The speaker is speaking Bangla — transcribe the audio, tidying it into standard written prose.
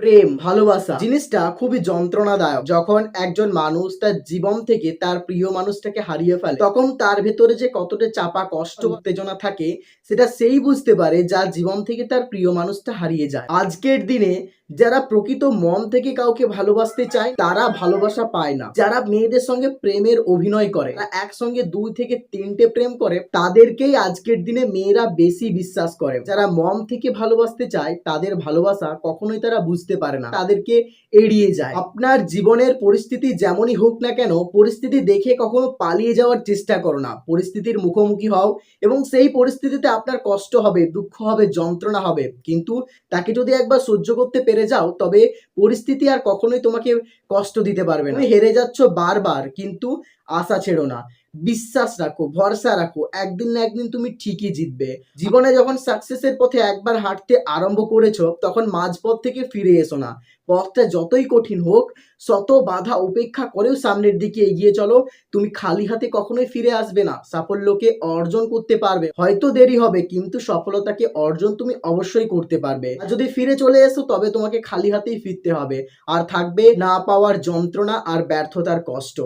প্রেম, ভালোবাসা জিনিসটা খুবই যন্ত্রণাদায়ক। যখন একজন মানুষ তার জীবন থেকে তার প্রিয় মানুষটাকে হারিয়ে ফেলে, তখন তার ভেতরে যে কতটা চাপা কষ্ট, উত্তেজনা থাকে সেটা সেই বুঝতে পারে যার জীবন থেকে তার প্রিয় মানুষটা হারিয়ে যায়। আজকের দিনে যারা প্রকৃত মন থেকে কাউকে ভালোবাসতে চায় তারা ভালোবাসা পায় না। যারা মেয়েদের সঙ্গে প্রেমের অভিনয় করে, তারা একসঙ্গে 2 থেকে 3টে প্রেম করে, তাদেরকেই আজকের দিনে মেয়েরা বেশি বিশ্বাস করে। যারা মন থেকে ভালোবাসতে চায় তাদের ভালোবাসা কখনোই তারা বুঝতে পারে না, তাদেরকে এড়িয়ে যায়। আপনার জীবনের পরিস্থিতি যেমনই হোক না কেন, পরিস্থিতি দেখে কখনো পালিয়ে যাওয়ার চেষ্টা করো না। পরিস্থিতির মুখোমুখি হও এবং সেই পরিস্থিতিতে আপনার কষ্ট হবে, দুঃখ হবে, যন্ত্রণা হবে, কিন্তু তাকে যদি একবার সহ্য করতে পেরে যাও, তবে পরিস্থিতি আর কখনোই তোমাকে কষ্ট দিতে পারবে না। তুমি হেরে যাচ্ছ বারবার, কিন্তু আশা ছেড়ো না, বিশ্বাস রাখো, ভরসা রাখো, একদিন না একদিন তুমি ঠিকই জিতবে। জীবনে যখন সাকসেসের পথে একবার হাঁটতে আরম্ভ করেছো, তখন মাঝপথ থেকে ফিরে এসো না। পথটা যতই কঠিন হোক, শত বাধা উপেক্ষা করেও সামনের দিকে এগিয়ে চলো। তুমি খালি হাতে কখনোই ফিরে আসবে না, সাফল্যকে অর্জন করতে পারবে। হয়তো দেরি হবে, কিন্তু সফলতাকে অর্জন তুমি অবশ্যই করতে পারবে। আর যদি ফিরে চলে এসো, তবে তোমাকে খালি হাতেই ফিরতে হবে, আর থাকবে না পাওয়ার যন্ত্রণা আর ব্যর্থতার কষ্ট।